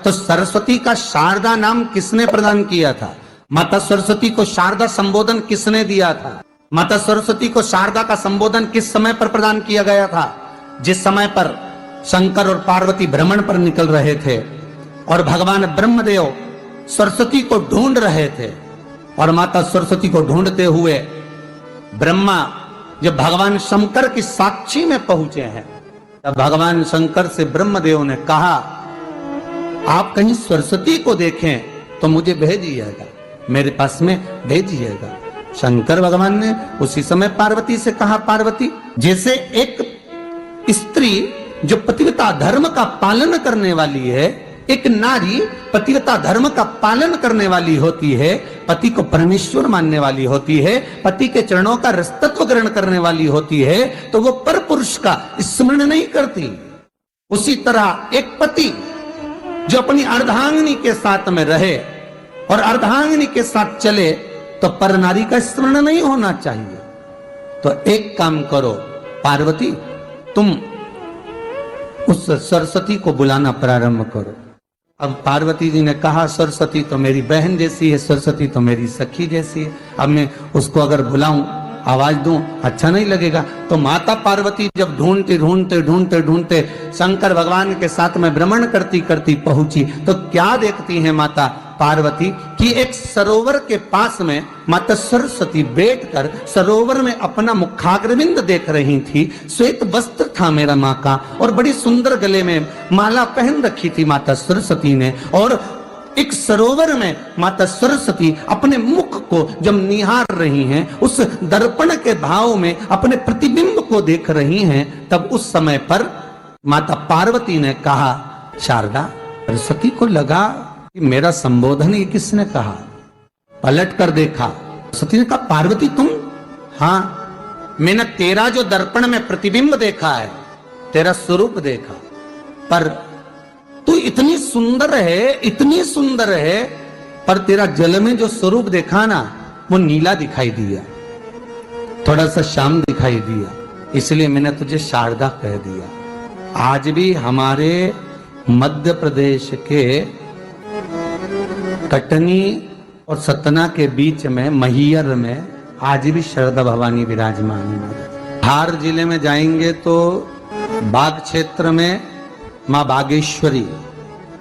तो सरस्वती का शारदा नाम किसने प्रदान किया था? माता सरस्वती को शारदा संबोधन किसने दिया था? माता सरस्वती को शारदा का संबोधन किस समय पर प्रदान किया गया था? जिस समय पर शंकर और पार्वती भ्रमण पर निकल रहे थे और भगवान ब्रह्मदेव सरस्वती को ढूंढ रहे थे, और माता सरस्वती को ढूंढते हुए ब्रह्मा जब भगवान शंकर की साक्षी में पहुंचे हैं, तब भगवान शंकर से ब्रह्मदेव ने कहा, आप कहीं सरस्वती को देखें तो मुझे भेजिएगा, मेरे पास में भेजिएगा। शंकर भगवान ने उसी समय पार्वती से कहा, पार्वती, जैसे एक स्त्री जो पतिव्रता धर्म का पालन करने वाली है, एक नारी पतिव्रता धर्म का पालन करने वाली होती है, पति को परमेश्वर मानने वाली होती है, पति के चरणों का रसतत्व ग्रहण करने वाली होती है, तो वो पर पुरुष का स्मरण नहीं करती। उसी तरह एक पति जो अपनी अर्धांगिनी के साथ में रहे और अर्धांगिनी के साथ चले, तो पर नारी का स्मरण नहीं होना चाहिए। तो एक काम करो पार्वती, तुम उस सरस्वती को बुलाना प्रारंभ करो। अब पार्वती जी ने कहा, सरस्वती तो मेरी बहन जैसी है, सरस्वती तो मेरी सखी जैसी है, अब मैं उसको अगर बुलाऊं, आवाज दूं, अच्छा नहीं लगेगा। तो माता पार्वती जब ढूंढते ढूंढते ढूंढते ढूंढते शंकर भगवान के साथ में भ्रमण करती करती पहुंची, तो क्या देखती है माता पार्वती कि एक सरोवर के पास में माता सरस्वती बैठकर सरोवर में अपना मुखाग्रविंद देख रही थी। श्वेत वस्त्र था मेरा माँ का, और बड़ी सुंदर गले में माला पहन रखी थी माता सरस्वती ने, और एक सरोवर में माता सरस्वती अपने मुख को जब निहार रही हैं, उस दर्पण के भाव में अपने प्रतिबिंब को देख रही हैं, तब उस समय पर माता पार्वती ने कहा, शारदा, सरस्वती को लगा कि मेरा संबोधन ये किसने कहा। पलट कर देखा, सरस्वती ने कहा, पार्वती तुम? हाँ, मैंने तेरा जो दर्पण में प्रतिबिंब देखा है, तेरा स्वरूप देखा, पर तू इतनी सुंदर है, इतनी सुंदर है, पर तेरा जल में जो स्वरूप देखा ना, वो नीला दिखाई दिया, थोड़ा सा श्याम दिखाई दिया, इसलिए मैंने तुझे शारदा कह दिया। आज भी हमारे मध्य प्रदेश के कटनी और सतना के बीच में मैहर में आज भी शारदा भवानी विराजमान है। धार जिले में जाएंगे तो बाग क्षेत्र में माँ बागेश्वरी,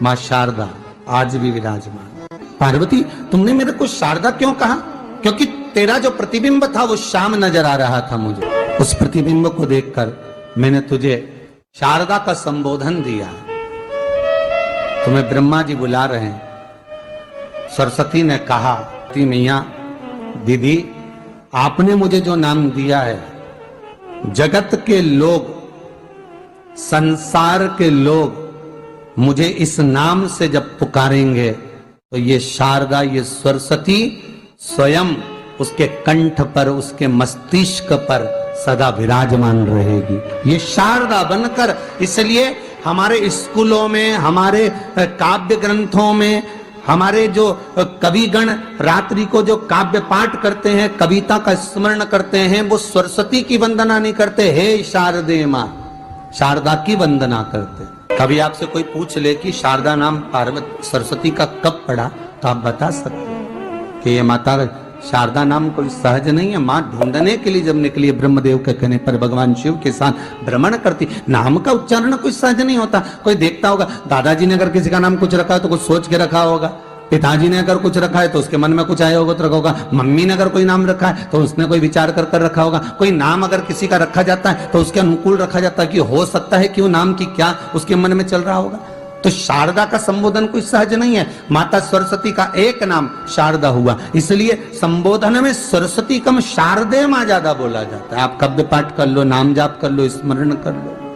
माँ शारदा आज भी विराजमान। पार्वती, तुमने मेरे को शारदा क्यों कहा? क्योंकि तेरा जो प्रतिबिंब था वो श्याम नजर आ रहा था मुझे, उस प्रतिबिंब को देखकर मैंने तुझे शारदा का संबोधन दिया। तुम्हें ब्रह्मा जी बुला रहे हैं। सरस्वती ने कहा, मैया दीदी, आपने मुझे जो नाम दिया है, जगत के लोग, संसार के लोग मुझे इस नाम से जब पुकारेंगे, तो ये शारदा, ये सरस्वती स्वयं उसके कंठ पर, उसके मस्तिष्क पर सदा विराजमान रहेगी, ये शारदा बनकर। इसलिए हमारे स्कूलों में, हमारे काव्य ग्रंथों में, हमारे जो कविगण रात्रि को जो काव्य पाठ करते हैं, कविता का स्मरण करते हैं, वो सरस्वती की वंदना नहीं करते, हे शारदे माँ, शारदा की वंदना करते। कभी आपसे कोई पूछ ले कि शारदा नाम पार्वती सरस्वती का कब पड़ा, तो आप बता सकते कि ये माता शारदा नाम कोई सहज नहीं है। माँ ढूंढने के लिए जब निकली, ब्रह्मदेव के कहने पर भगवान शिव के साथ भ्रमण करती, नाम का उच्चारण कोई सहज नहीं होता। कोई देखता होगा, दादाजी ने अगर किसी का नाम कुछ रखा है तो कुछ सोच के रखा होगा, पिताजी ने अगर कुछ रखा है तो उसके मन में कुछ आया होगा तो रखा होगा, मम्मी ने अगर कोई नाम रखा है तो उसने कोई विचार कर कर रखा होगा। कोई नाम अगर किसी का रखा जाता है तो उसके अनुकूल रखा जाता है कि हो सकता है कि वो नाम की क्या उसके मन में चल रहा होगा। तो शारदा का संबोधन कोई सहज नहीं है। माता सरस्वती का एक नाम शारदा हुआ, इसलिए संबोधन में सरस्वती कम शारदे मां ज्यादा बोला जाता है। आप काव्य पाठ कर लो, नाम जाप कर लो, स्मरण कर लो।